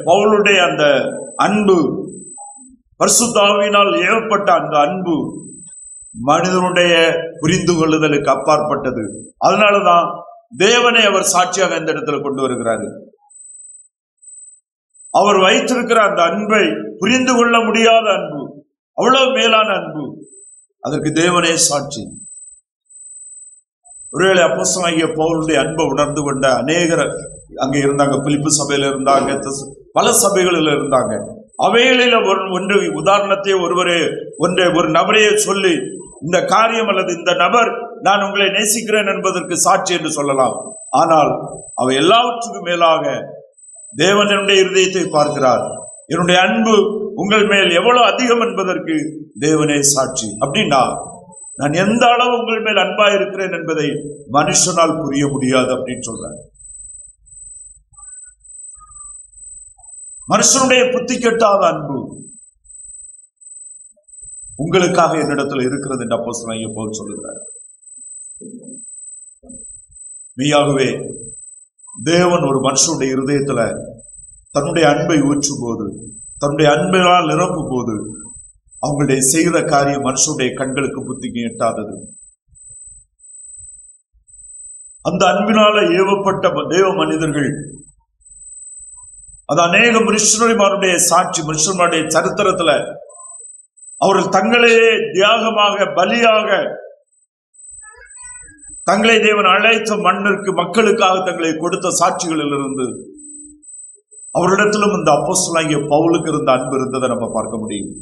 பவுலுடைய அந்த அன்பு, பரிசுத்த ஆவியினால் ஏவப்பட்ட அந்த அன்பு மனிதனுடைய புரிந்து கொள்ளுதலுக்கு அப்பாற்பட்டது. அதனாலதான் தேவனை அவர் சாட்சியாக இந்த இடத்துல கொண்டு வருகிறாரு. அவர் வைத்திருக்கிற அந்த அன்பை புரிந்து கொள்ள முடியாத அன்பு, அவ்வளவு மேலான அன்பு, அதற்கு தேவனே சாட்சி. ஒருவேளை அப்போஸ்தலனாகிய பவுலுடைய அன்பை உணர்ந்து கொண்ட அநேகர் அங்கே இருந்தாங்க. பிலிப்பு சபையில இருந்தாங்க, பல சபைகளில் இருந்தாங்க. அவைகளில் ஒன்று உதாரணத்தை ஒரு நபரையே சொல்லி இந்த காரியம் அல்லது இந்த நபர் நான் உங்களை நேசிக்கிறேன் என்பதற்கு சாட்சி என்று சொல்லலாம். ஆனால் அவை எல்லாவற்றுக்கும் மேலாக தேவன் என்னுடைய இருதயத்தை பார்க்கிறார். என்னுடைய அன்பு உங்கள் மேல் எவ்வளவு அதிகம் என்பதற்கு தேவனே சாட்சி. அப்படின்னா நான் எந்த அளவு உங்கள் மேல் அன்பா இருக்கிறேன் என்பதை மனுஷனால் புரிய முடியாது அப்படின்னு சொல்றார். மனுஷனுடைய புத்தி கெட்டாத அன்பு உங்களுக்காக என்னிடத்துல இருக்கிறது என்று அப்போஸ்தலனாகிய பவுல் சொல்லுகிறார். மெய்யாகவே தேவன் ஒரு மனுஷனுடைய இருதயத்துல தன்னுடைய அன்பை ஊற்றும் போது, தன்னுடைய அன்பினால் நிரப்பும் போது, அவங்களுடைய செய்கிற காரியம் மனுஷனுடைய கண்களுக்கு புத்திக்கு எட்டாதது. அந்த அன்பினால ஏவப்பட்ட தேவ மனிதர்கள், அது அநேக மிஷனரிமாருடைய சாட்சி. மிஷனரிமாருடைய சரித்திரத்துல அவர்கள் தங்களையே தியாகமாக, பலியாக, தங்களை தேவன் அழைத்த மண்ணிற்கு, மக்களுக்காக தங்களை கொடுத்த சாட்சிகளிலிருந்து அவரிடத்திலும் இந்த அப்போஸ்தலனாகிய பவுலுக்கு இருந்த அன்பு இருந்ததை நம்ம பார்க்க முடியும்.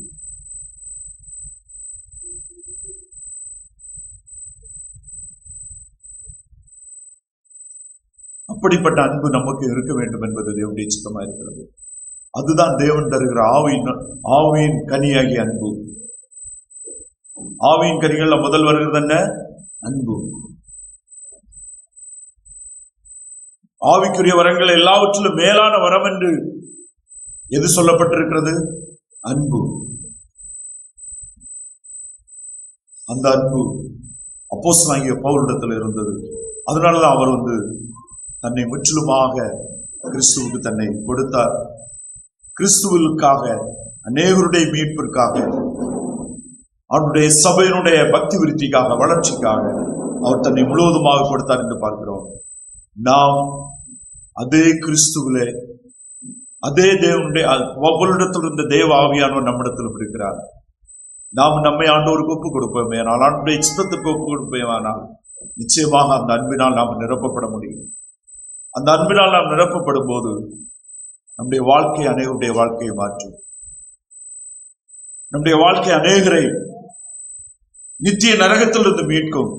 அப்படிப்பட்ட அன்பு நமக்கு இருக்க வேண்டும் என்பது தேவனுடைய சித்தமா இருக்கிறது. அதுதான் தேவன் தருகிற ஆவியின் கனியாகிய அன்பு. ஆவியின் கனிகள்ல முதல் வருகிறது என்ன? அன்பு. ஆவிக்குரிய வரங்கள் எல்லாவற்றிலும் மேலான வரம் என்று எது சொல்லப்பட்டிருக்கிறது? அன்பு. அந்த அன்பு அப்போஸ்தலனாகிய பவுலிடத்தில் இருந்தது. அதனாலதான் அவர் தன்னை முற்றிலுமாக கிறிஸ்துவுக்கு தன்னை கொடுத்தார். கிறிஸ்துவுக்காக, அநேகருடைய மீட்பிற்காக, அவருடைய சபையினுடைய பக்தி விருத்திக்காக, வளர்ச்சிக்காக அவர் தன்னை முழுவதுமாக கொடுத்தார் என்று பார்க்கிறோம். நாம் அதே கிறிஸ்துவிலே, அதே தேவனுடைய ஒவ்வொருடத்தில் இருந்த தேவ ஆவியானவர் நம்மிடத்திலும் இருக்கிறார். நாம் நம்மை ஆண்டவருக்கு ஒப்பு கொடுப்போமே ஆனால், ஆண்டுடைய சித்தத்துக்கு ஒப்பு கொடுப்போமானால், நிச்சயமாக அந்த அன்பினால் நாம் நிரப்பப்பட முடியும். அந்த அன்பினால் நாம் நிரப்பப்படும் போது நம்முடைய வாழ்க்கை அநேகருடைய வாழ்க்கையை மாற்றும். நம்முடைய வாழ்க்கை அநேகரை நித்திய நரகத்திலிருந்து மீட்கும்.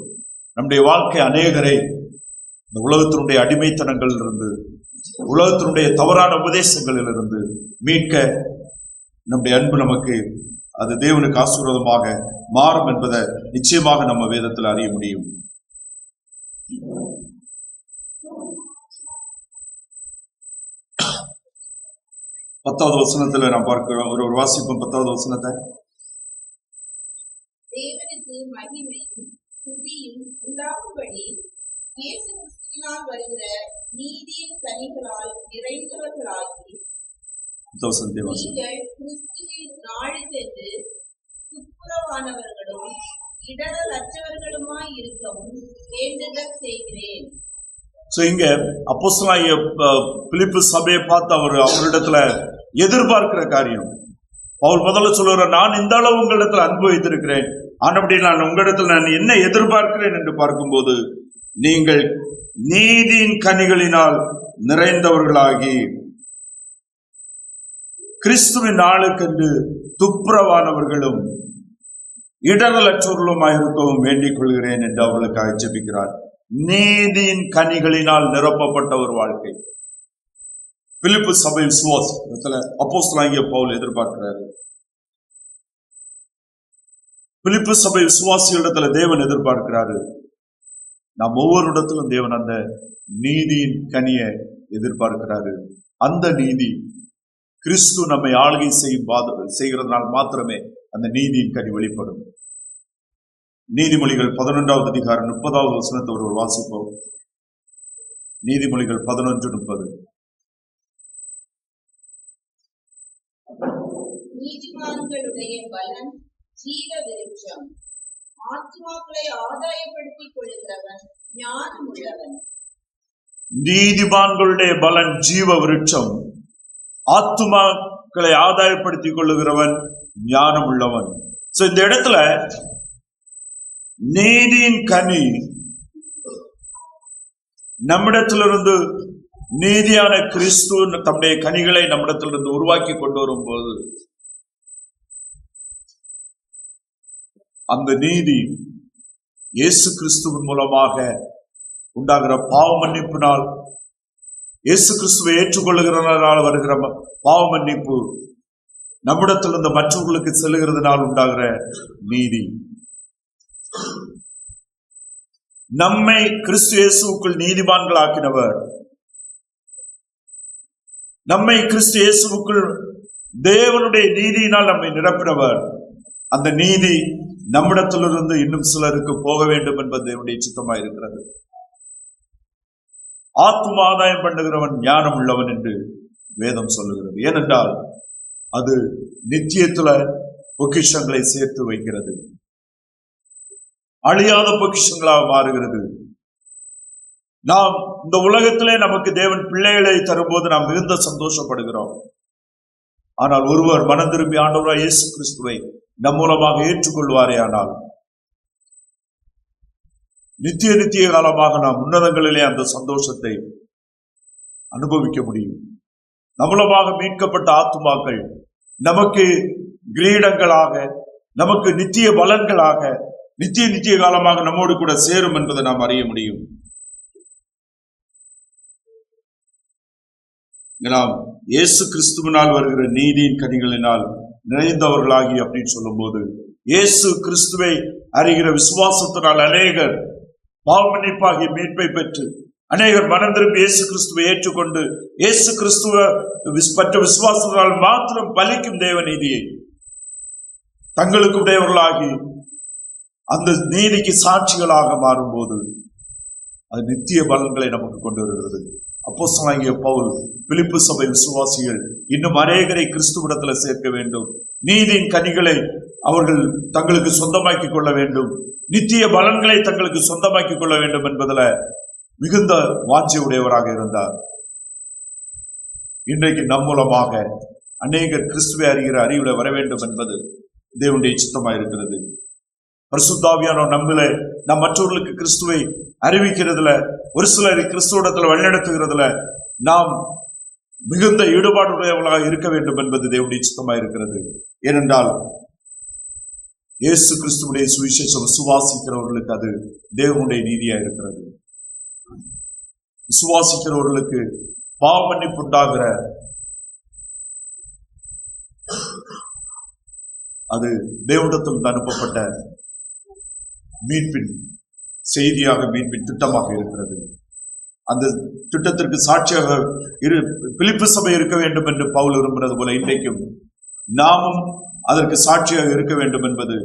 நம்முடைய வாழ்க்கை அநேகரை இந்த உலகத்தினுடைய அடிமைத்தனங்களில் இருந்து, உலகத்தினுடைய தவறான உபதேசங்களில் இருந்து மீட்க நம்முடைய அன்பு நமக்கு, அது தேவனுக்கு ஆசீர்வாதமாக மாறும் என்பதை நிச்சயமாக நம்ம வேதத்தில் அறிய முடியும். பத்தாவது வசனத்துல நாம் பார்க்கிறோம். ஒரு வாசிப்போம் 10வது வசனத்தை. தேவனுக்கு மகிமையும் துதியும் உண்டாகும்படி இயேசு கிறிஸ்துவினால் வருகிற நீதியின் கனிகளால் நிறைந்தவர்களாகி நீங்கள் கிறிஸ்துவின் நாளுக்கென்று துப்புரவானவர்களும் இடரலற்றவர்களுமாய் இருக்கவும் வேண்டுதல் செய்கிறேன். இங்க அப்போஸ்தலனாகிய பிலிப்பு சபையை பார்த்து அவரிடத்துல எதிர்பார்க்கிற காரியம், பவுல் முதல்ல சொல்லுற, நான் இந்த அளவு உங்களிடத்துல அன்பு வைத்திருக்கிறேன், ஆனபடி நான் உங்களிடத்துல நான் என்ன எதிர்பார்க்கிறேன் என்று பார்க்கும்போது, நீங்கள் நீதியின் கனிகளினால் நிறைந்தவர்களாகி கிறிஸ்துவின் நாளுக்கென்று துப்புரவானவர்களும் இடரலற்றவர்களுமாயிருக்கவும் வேண்டிக் கொள்கிறேன் என்று அவர்களுக்காக ஜெபிக்கிறார். நீதியின் கனிகளினால் நிரப்பப்பட்ட ஒரு வாழ்க்கை பிலிப்பு சபை விசுவாசத்துல அப்போஸ்தலனாகிய பவுல் எதிர்பார்க்கிறாரு. பிலிப்பு சபை விசுவாசிகளிடத்துல தேவன் எதிர்பார்க்கிறாரு. நாம் ஒவ்வொரு இடத்திலும் தேவன் அந்த நீதியின் கனியை எதிர்பார்க்கிறாரு. அந்த நீதி கிறிஸ்து நம்மை ஆளுகை செய்கிறதுனால் மாத்திரமே அந்த நீதியின் கனி வெளிப்படும். நீதிமொழிகள் 11வது அதிகாரம் 30வது வசனத்தை ஒரு வாசிப்போம். நீதிமொழிகள் 11:30. நீதிமான்களுடைய பலன் ஜீவ விருட்சம், ஆத்துமாக்களை ஆதாயப்படுத்திக் கொள்ளுகிறவன் ஞானம் உள்ளவன். நீதிமான்களுடைய பலன் ஜீவ விருட்சம், ஆத்துமாக்களை ஆதாயப்படுத்திக் கொள்ளுகிறவன் ஞானம் உள்ளவன். இந்த இடத்துல நீதியின் கனி நம்மிடத்திலிருந்து, நீதியான கிறிஸ்து தம்முடைய கனிகளை நம்மிடத்திலிருந்து உருவாக்கி கொண்டு வரும் போது, அந்த நீதி இயேசு கிறிஸ்துவின் மூலமாக உண்டாகிற பாவ மன்னிப்பினால், இயேசு கிறிஸ்துவை ஏற்றுக்கொள்ளுகிறனால் வருகிற பாவ மன்னிப்பு நம்மிடத்திலிருந்து மற்றவர்களுக்கு செல்லுகிறதுனால் உண்டாகிற நீதி. நம்மை கிறிஸ்து இயேசுவுக்குள் நீதிமான்கள் ஆக்கினவர், நம்மை கிறிஸ்து இயேசுவுக்குள் தேவனுடைய நீதியினால் நம்மை நிரப்பினவர். அந்த நீதி நம்மிடத்திலிருந்து இன்னும் சிலருக்கு போக வேண்டும் என்பது தேவனுடைய சித்தமாக இருக்கிறது. ஆத்தும ஆதாயம் பண்ணுகிறவன் ஞானம் உள்ளவன் என்று வேதம் சொல்லுகிறது. ஏனென்றால் அது நித்தியத்துல பொக்கிஷங்களை சேர்த்து வைக்கிறது, அழியாத பொக்கிஷங்களாக மாறுகிறது. நாம் இந்த உலகத்திலே நமக்கு தேவன் பிள்ளைகளை தரும்போது நாம் மிகுந்த சந்தோஷப்படுகிறோம். ஆனால் ஒருவர் மனம் திரும்பி ஆண்டவராய் இயேசு கிறிஸ்துவை நம் மூலமாக ஏற்றுக்கொள்வாரே ஆனால் நித்திய காலமாக நாம் உன்னதங்களிலே அந்த சந்தோஷத்தை அனுபவிக்க முடியும். நம்மளமாக மீட்கப்பட்ட ஆத்துமாக்கள் நமக்கு கிரீடங்களாக, நமக்கு நித்திய பலன்களாக, நித்திய காலமாக நம்மோடு கூட சேரும் என்பதை நாம் அறிய முடியும். நாம் இயேசு கிறிஸ்துவினால் வருகிற நீதியின் கனிகளினால் நிறைந்தவர்களாகி அப்படின்னு சொல்லும் போது, இயேசு கிறிஸ்துவை அறிகிற விசுவாசத்தினால் அநேகர் பாவமன்னிப்பாகிய மீட்பை பெற்று, அநேகர் மனம் திரும்பி இயேசு கிறிஸ்துவை ஏற்றுக்கொண்டு இயேசு கிறிஸ்துவ பற்ற விசுவாசத்தினால் மாத்திரம் பலிக்கும் தேவ நீதியை தங்களுக்கு உடையவர்களாகி அந்த நீதிக்கு சாட்சிகளாக மாறும்போது அது நித்திய பலன்களை நமக்கு கொண்டு வருகிறது. அப்போஸ்தலனாகிய பவுல் பிலிப்பு சபை விசுவாசிகள் இன்னும் அநேகரை கிறிஸ்துவிடத்துல சேர்க்க வேண்டும், நீதியின் கனிகளை அவர்கள் தங்களுக்கு சொந்தமாக்கி கொள்ள வேண்டும், நித்திய பலன்களை தங்களுக்கு சொந்தமாக்கி கொள்ள வேண்டும் என்பதுல மிகுந்த வாஞ்சை உடையவராக இருந்தார். இன்றைக்கு நம் மூலமாக அநேகர் கிறிஸ்துவை அறிகிற அறிவுல வர வேண்டும் என்பது தேவனுடைய சித்தமாயிருக்கிறது. பரிசுத்த ஆவியானவர் நம்மில நம் மற்றவர்களுக்கு கிறிஸ்துவை அறிவிக்கிறதுல, ஒரு சிலரை கிறிஸ்துவிடத்துல வழிநடத்துகிறதுல நாம் மிகுந்த ஈடுபாடுடையவர்களாக இருக்க வேண்டும் என்பது தேவனுடைய சித்தமாயிருக்கிறது. ஏனென்றால் இயேசு கிறிஸ்துவுடைய சுவிசேஷம் விசுவாசிக்கிறவர்களுக்கு அது தேவனுடைய நீதியா இருக்கிறது. விசுவாசிக்கிறவர்களுக்கு பாவ மன்னிப்பு உண்டாகிற அது தேவனிடத்தில் அனுப்பப்பட்ட மீட்பின் செய்தியாக, மீட்பின் திட்டமாக இருக்கிறது. அந்த திட்டத்திற்கு சாட்சியாக பிலிப்பு சபை இருக்க வேண்டும் என்று பவுல் விரும்புகிறது போல இன்றைக்கும் நாமும் அதற்கு சாட்சியாக இருக்க வேண்டும் என்பது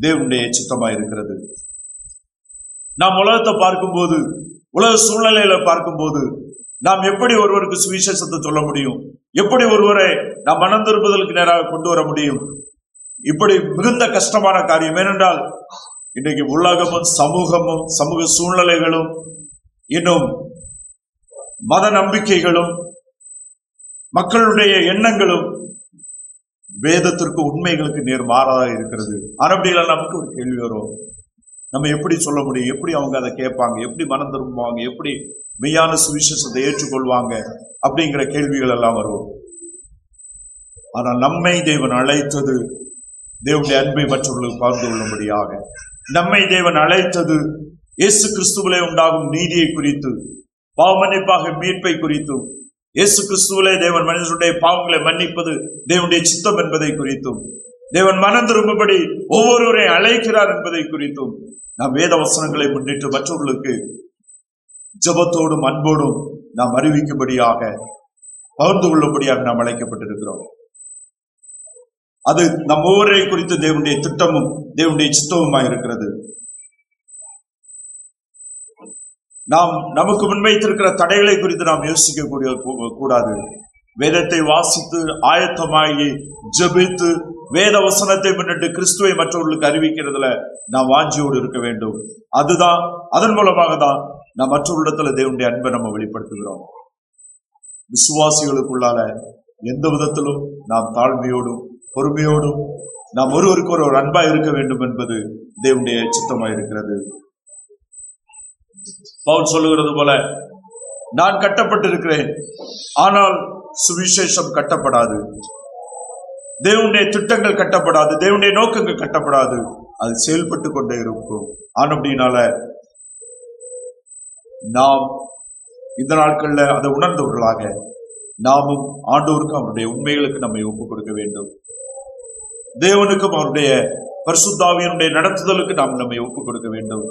தேவனுடைய சித்தமாக இருக்கிறது. நாம் உலகத்தை பார்க்கும்போது, உலக சூழ்நிலையில பார்க்கும்போது நாம் எப்படி ஒருவருக்கு சுவிசேஷத்தை சொல்ல முடியும், எப்படி ஒருவரை நாம் மனம் திரும்புதலுக்கு நேராக கொண்டு வர முடியும்? இப்படி மிகுந்த கஷ்டமான காரியம். ஏனென்றால் இன்றைக்கு உலகமும் சமூகமும் சமூக சூழ்நிலைகளும் இன்னும் மத நம்பிக்கைகளும் மக்களுடைய எண்ணங்களும் வேதத்திற்கு உண்மைகளுக்கு நேர்மாறாக இருக்கிறது. அப்படிலாம் நமக்கு ஒரு கேள்வி வரும், நம்ம எப்படி சொல்ல முடியும், எப்படி அவங்க அதை கேட்பாங்க, எப்படி மனம் திரும்புவாங்க, எப்படி மெய்யான சுவிசேஷத்தை ஏற்றுக்கொள்வாங்க அப்படிங்கிற கேள்விகள் எல்லாம் வரும். ஆனால் நம்மை தேவன் அழைத்தது தேவனுடைய அன்பை மற்றவர்களுக்கு பகிர்ந்து கொள்ளும்படியாக. நம்மை தேவன் அழைத்தது இயேசு கிறிஸ்துவிலே உண்டாகும் நீதியை குறித்து, பாவமன்னிப்பாக மீட்பை குறித்தும், இயேசு கிறிஸ்துவிலே தேவன் மனிதனுடைய பாவங்களை மன்னிப்பது தேவனுடைய சித்தம் என்பதை குறித்தும், தேவன் மனம் திரும்பும்படி ஒவ்வொருவரை அழைக்கிறார் என்பதை குறித்தும் நாம் வேத வசனங்களை முன்னிட்டு மற்றவர்களுக்கு ஜபத்தோடும் அன்போடும் நாம் அறிவிக்கும்படியாக, பகிர்ந்து கொள்ளும்படியாக நாம் அழைக்கப்பட்டிருக்கிறோம். அது நம் ஒவ்வொருவரை குறித்து தேவனுடைய திட்டமும் தேவனுடைய சித்தமுமாய் இருக்கிறது. நாம் நமக்கு முன்வைத்திருக்கிற தடைகளை குறித்து நாம் யோசிக்க கூடாது. வேதத்தை வாசித்து ஆயத்தமாகி ஜெபித்து வேத வசனத்தை முன்னிட்டு கிறிஸ்துவை மற்றவர்களுக்கு அறிவிக்கிறதுல நாம் வாஞ்சியோடு இருக்க வேண்டும். அதுதான், அதன் மூலமாக தான் நாம் மற்றவர்களிடத்துல தேவனுடைய அன்பை நம்ம வெளிப்படுத்துகிறோம். விசுவாசிகளுக்குள்ளால எந்த விதத்திலும் நாம் தாழ்மையோடும் பொறுமையோடும் நாம் ஒருவருக்கு ஒரு அன்பா இருக்க வேண்டும் என்பது தேவனுடைய சித்தமாக இருக்கிறது. பவுல் சொல்லுகிறது போல, நான் கட்டப்பட்டிருக்கிறேன், ஆனால் சுவிசேஷம் கட்டப்படாது, தேவனுடைய திட்டங்கள் கட்டப்படாது, தேவனுடைய நோக்கங்கள் கட்டப்படாது, அது செயல்பட்டு கொண்டே இருக்கும். அப்படினால நாம் இந்த நாட்கள்ல அதை உணர்ந்தவர்களாக நாமும் ஆண்டவருக்கும் அவருடைய உண்மைகளுக்கு நம்மை ஒப்புக் கொடுக்க வேண்டும். தேவனுக்கும் அவருடைய பரிசுத்த ஆவியினுடைய நடத்துதலுக்கு நாம் நம்மை ஒப்புக் கொடுக்க வேண்டும்.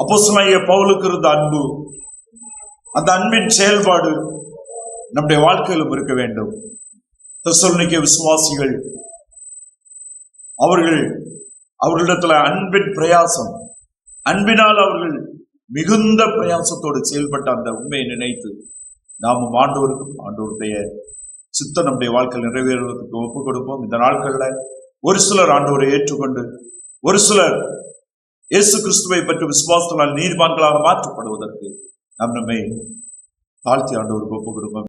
அப்போஸ்தலனாகிய பவுலுக்கு இருந்த அன்பு, அந்த அன்பின் செயல்பாடு நம்முடைய வாழ்க்கையிலும் இருக்க வேண்டும். தெசலோனிக்கே விசுவாசிகள் அவர்களிடத்துல அன்பின் பிரயாசம், அன்பினால் அவர்கள் மிகுந்த பிரயாசத்தோடு செயல்பட்ட அந்த உண்மையை நினைத்து நாமும் ஆண்டவருக்கும் ஆண்டவருடைய சித்தம் நம்முடைய வாழ்க்கையில் நிறைவேறுவதற்கு ஒப்புக் கொடுப்போம். இந்த நாட்கள்ல ஒரு சிலர் ஆண்டவரை ஏற்றுக்கொண்டு, ஒரு சிலர் இயேசு கிறிஸ்துவை பற்றி விசுவாசத்தினால் நீதிமான்களாக மாற்றப்படுவதற்கு நாம் நம்மை தாழ்த்தி ஆண்டவருக்கு ஒப்புக் கொடுப்போம்.